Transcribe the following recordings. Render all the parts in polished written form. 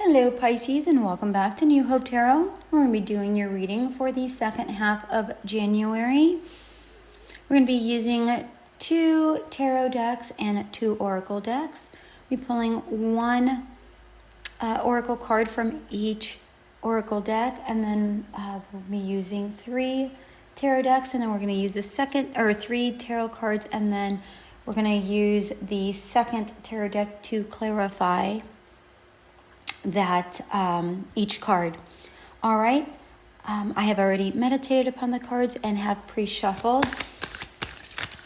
Hello Pisces, and welcome back to New Hope Tarot. We're going to be doing your reading for the second half of January. We're going to be using 2 tarot decks and 2 oracle decks. We'll be pulling one oracle card from each oracle deck, and then we'll be using 3 tarot decks, and then we're going to use the 3 tarot cards, and then we're going to use the second tarot deck to clarify that each card. All right, I have already meditated upon the cards and have pre-shuffled,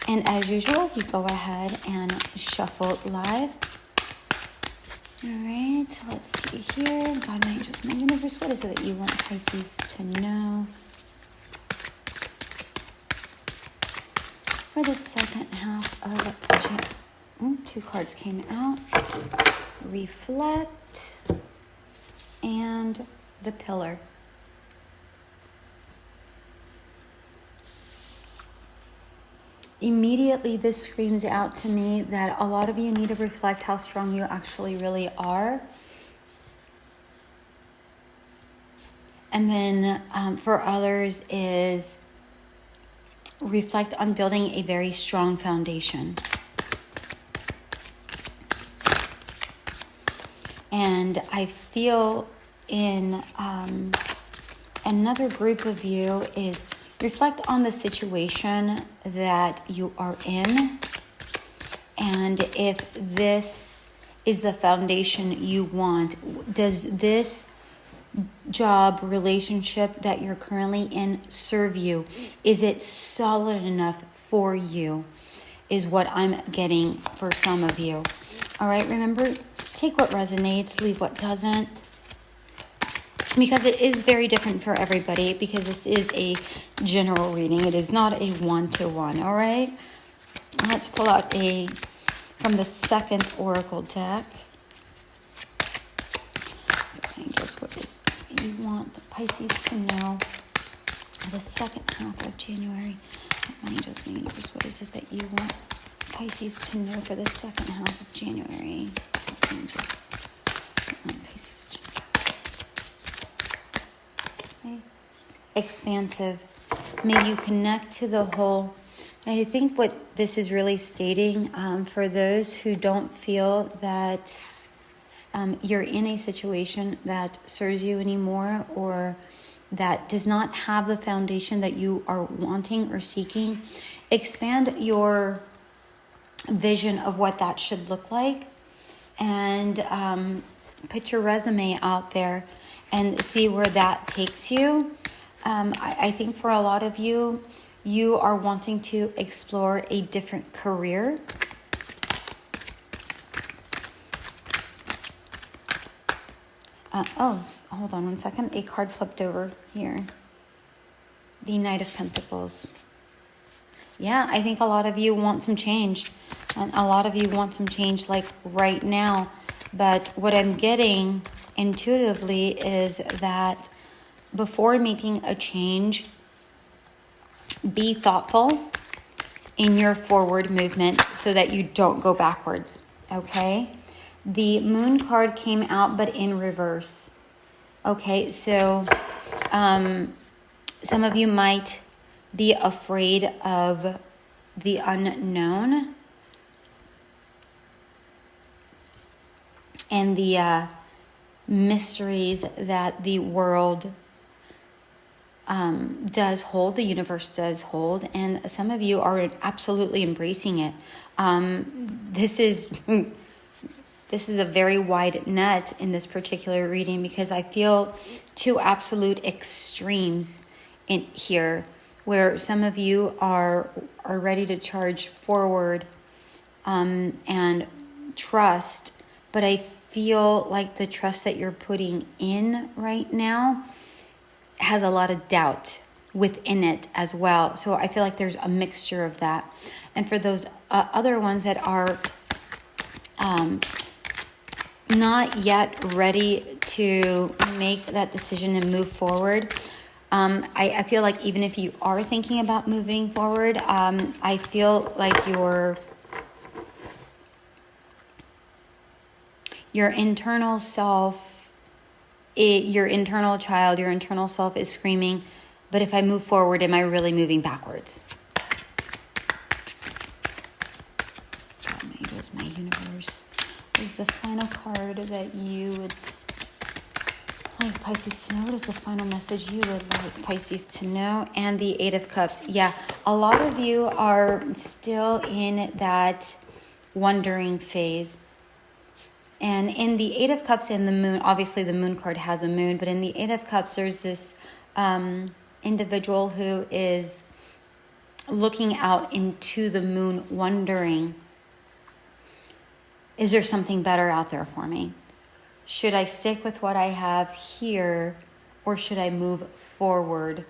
and as usual we go ahead and shuffle live. All right, let's see here. God, my angels, my universe, what is it that you want Pisces to know for the second half of January? 2 cards came out. Reflect and the Pillar. Immediately this screams out to me that a lot of you need to reflect how strong you actually really are. And then for others is reflect on building a very strong foundation. And I feel in another group of you is reflect on the situation that you are in. And if this is the foundation you want, does this job, relationship that you're currently in serve you? Is it solid enough for you? Is what I'm getting for some of you. All right, remember, take what resonates, leave what doesn't. Because it is very different for everybody, because this is a general reading. It is not a one-to-one, all right? Let's pull out from the second oracle deck. Angels, what is it you want the Pisces to know the second half of January? My angels, my universe, what is it that you want Pisces to know for the second half of January? Angels, Pisces. Okay. Expansive. May you connect to the whole. I think what this is really stating for those who don't feel that you're in a situation that serves you anymore, or that does not have the foundation that you are wanting or seeking, expand your vision of what that should look like, and put your resume out there and see where that takes you. I think for a lot of you, you are wanting to explore a different career. Hold on one second. A card flipped over here. The Knight of Pentacles. Yeah, I think a lot of you want some change. And a lot of you want some change like right now. But what I'm getting intuitively is that before making a change, be thoughtful in your forward movement so that you don't go backwards, okay? The Moon card came out, but in reverse. Okay, so some of you might be afraid of the unknown and the mysteries that the world does hold, the universe does hold, and some of you are absolutely embracing it. This is a very wide net in this particular reading, because I feel 2 absolute extremes in here, where some of you are ready to charge forward and trust, but I feel like the trust that you're putting in right now has a lot of doubt within it as well. So I feel like there's a mixture of that. And for those other ones that are not yet ready to make that decision and move forward, I feel like even if you are thinking about moving forward, I feel like your internal self your internal child, your internal self is screaming, but if I move forward, am I really moving backwards? God, my angels, my universe. What is the final card that you would like Pisces to know? What is the final message you would like Pisces to know? And the Eight of Cups. Yeah, a lot of you are still in that wondering phase. And in the Eight of Cups and the Moon, obviously the Moon card has a moon, but in the Eight of Cups, there's this individual who is looking out into the moon, wondering, is there something better out there for me? Should I stick with what I have here, or should I move forward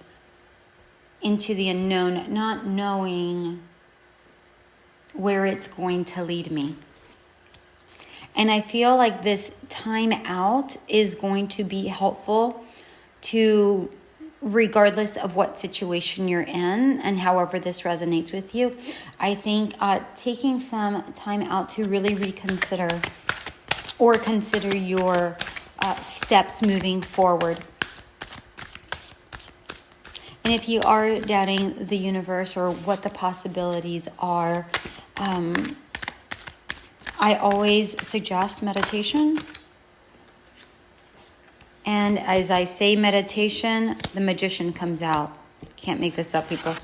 into the unknown, not knowing where it's going to lead me? And I feel like this time out is going to be helpful to, regardless of what situation you're in and however this resonates with you. I think taking some time out to really reconsider or consider your steps moving forward. And if you are doubting the universe or what the possibilities are, I always suggest meditation. And as I say meditation, the magician comes out. Can't make this up, people.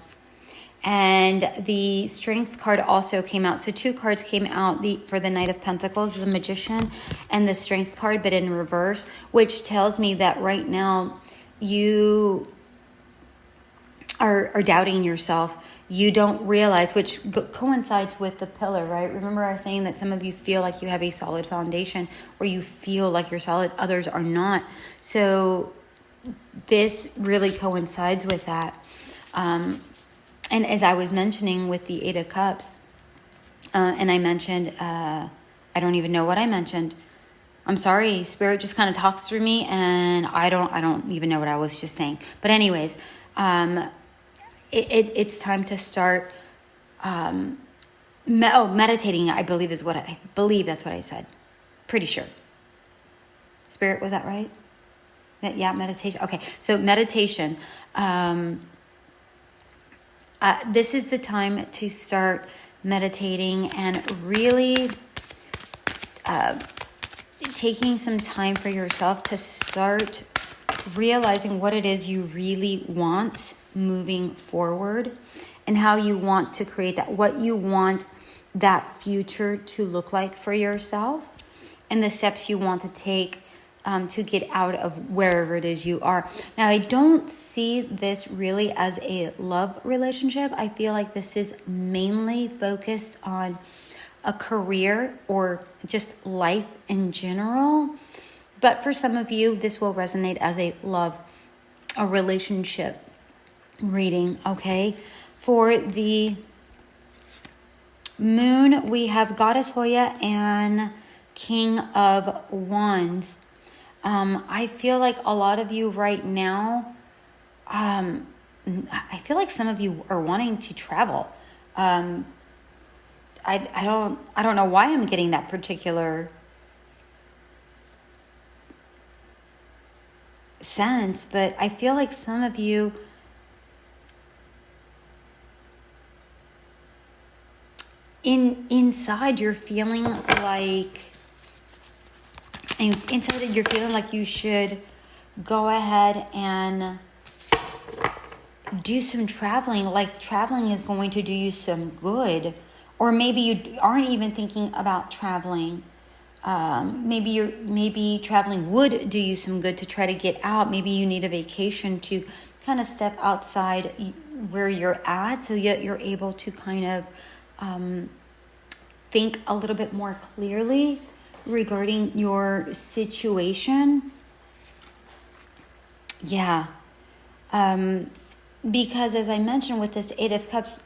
And the strength card also came out. So two cards came out for the Knight of Pentacles, the magician, and the strength card, but in reverse, which tells me that right now you are doubting yourself. You don't realize, which coincides with the pillar, right? Remember I was saying that some of you feel like you have a solid foundation, or you feel like you're solid, others are not. So this really coincides with that. And as I was mentioning with the Eight of Cups, and I mentioned, I don't even know what I mentioned. I'm sorry, Spirit just kind of talks through me, and I don't even know what I was just saying. But anyways, it's time to start meditating, I believe that's what I said. Pretty sure. Spirit, was that right? Yeah, meditation. Okay, so meditation. This is the time to start meditating and really taking some time for yourself to start realizing what it is you really want moving forward, and how you want to create that, what you want that future to look like for yourself, and the steps you want to take to get out of wherever it is you are. Now, I don't see this really as a love relationship. I feel like this is mainly focused on a career or just life in general. But for some of you, this will resonate as a relationship reading, okay? For the moon, we have Goddess Hoya and King of Wands. I feel like a lot of you right now, I feel like some of you are wanting to travel. I don't know why I'm getting that particular sense, but I feel like some of you inside you're feeling like you should go ahead and do some traveling, like traveling is going to do you some good. Or maybe you aren't even thinking about traveling. Maybe traveling would do you some good to try to get out. Maybe you need a vacation to kind of step outside where you're at, so you're able to kind of think a little bit more clearly regarding your situation. Yeah. Because as I mentioned with this Eight of Cups,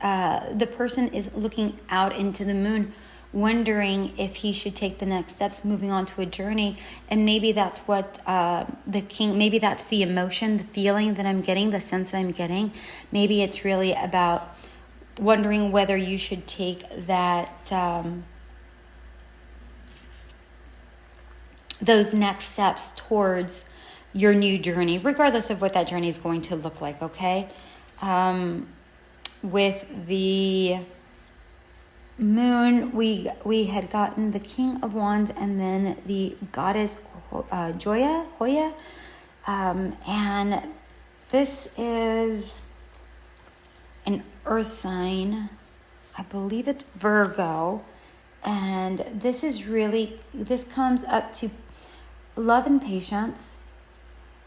the person is looking out into the moon, wondering if he should take the next steps, moving on to a journey. And maybe that's what maybe that's the emotion, the feeling that I'm getting, the sense that I'm getting. Maybe it's really about wondering whether you should take that those next steps towards your new journey, regardless of what that journey is going to look like, okay? With the moon, we had gotten the King of Wands and then the goddess Hoya. And this is an earth sign. I believe it's Virgo. And this comes up to love and patience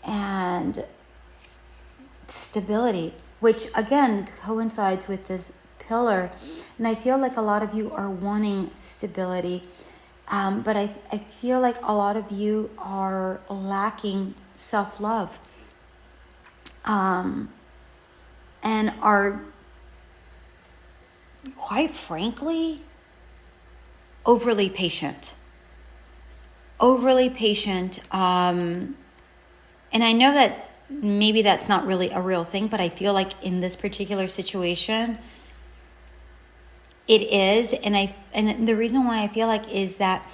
and stability, which again coincides with this pillar. And I feel like a lot of you are wanting stability, but I feel like a lot of you are lacking self-love, and are, quite frankly, overly patient. And I know that maybe that's not really a real thing, but I feel like in this particular situation, it is. And the reason why I feel like is that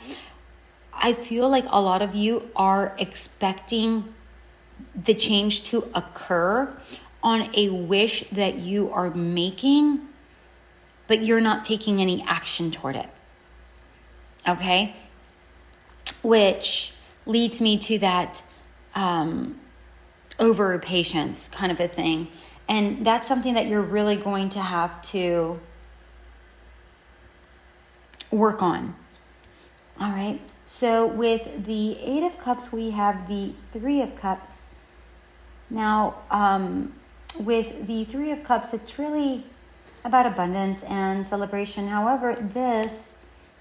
I feel like a lot of you are expecting the change to occur on a wish that you are making, but you're not taking any action toward it. Okay? Which leads me to that over patience kind of a thing. And that's something that you're really going to have to work on. All right. So with the Eight of Cups, we have the Three of Cups. Now, with the Three of Cups, it's really about abundance and celebration. However, this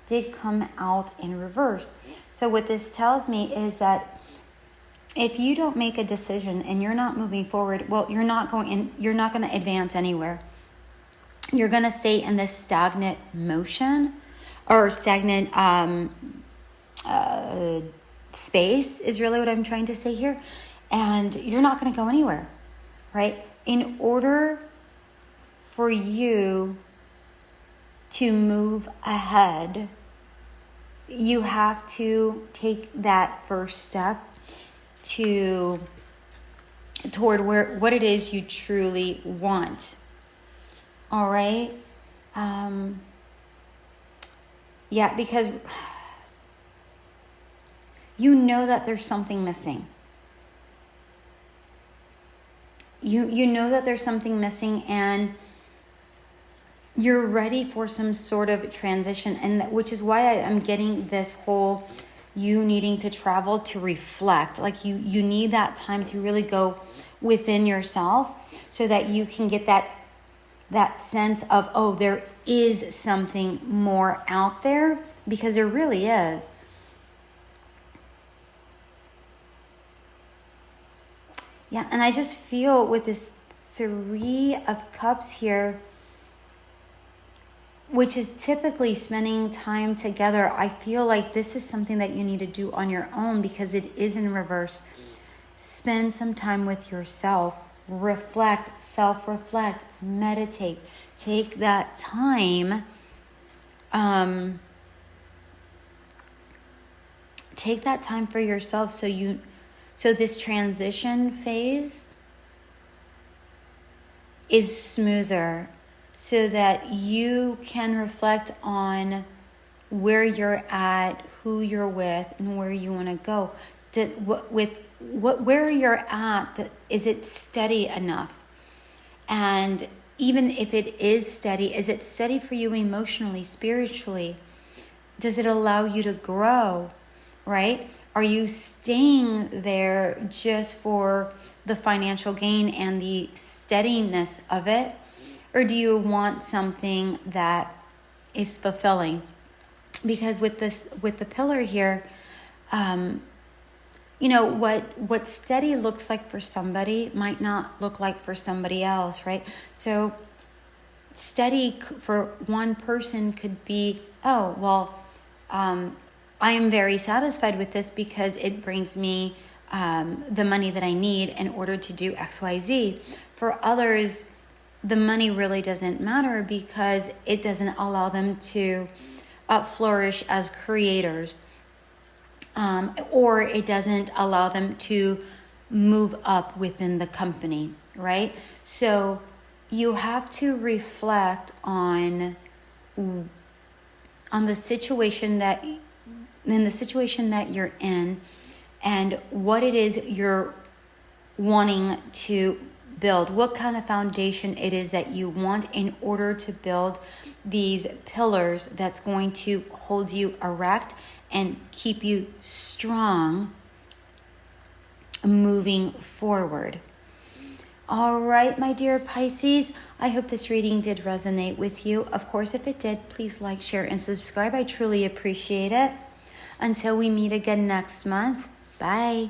did come out in reverse. So what this tells me is that if you don't make a decision and you're not moving forward, well, you're not going to advance anywhere. You're going to stay in this stagnant motion or stagnant space is really what I'm trying to say here. And you're not going to go anywhere, right? In order for you to move ahead, you have to take that first step toward what it is you truly want. All right? Yeah, because you know that there's something missing. You know that there's something missing, and you're ready for some sort of transition, and which is why I'm getting this whole you needing to travel to reflect. Like you need that time to really go within yourself so that you can get that sense of, oh, there is something more out there, because there really is. Yeah, and I just feel with this Three of Cups here, which is typically spending time together, I feel like this is something that you need to do on your own because it is in reverse. Spend some time with yourself. Reflect, self-reflect, meditate. Take that time. Take that time for yourself so this transition phase is smoother, so that you can reflect on where you're at, who you're with, and where you want to go. Where you're at, is it steady enough? And even if it is steady, is it steady for you emotionally, spiritually? Does it allow you to grow, right? Are you staying there just for the financial gain and the steadiness of it? Or do you want something that is fulfilling? Because with the pillar here, what steady looks like for somebody might not look like for somebody else, right? So steady for one person could be, I am very satisfied with this because it brings me the money that I need in order to do X, Y, Z. For others, the money really doesn't matter because it doesn't allow them to flourish as creators. or it doesn't allow them to move up within the company, right? So you have to reflect on the situation that you're in, and what it is you're wanting to build, what kind of foundation it is that you want in order to build these pillars that's going to hold you erect and keep you strong moving forward. All right, my dear Pisces, I hope this reading did resonate with you. Of course, if it did, please like, share, and subscribe. I truly appreciate it. Until we meet again next month, bye.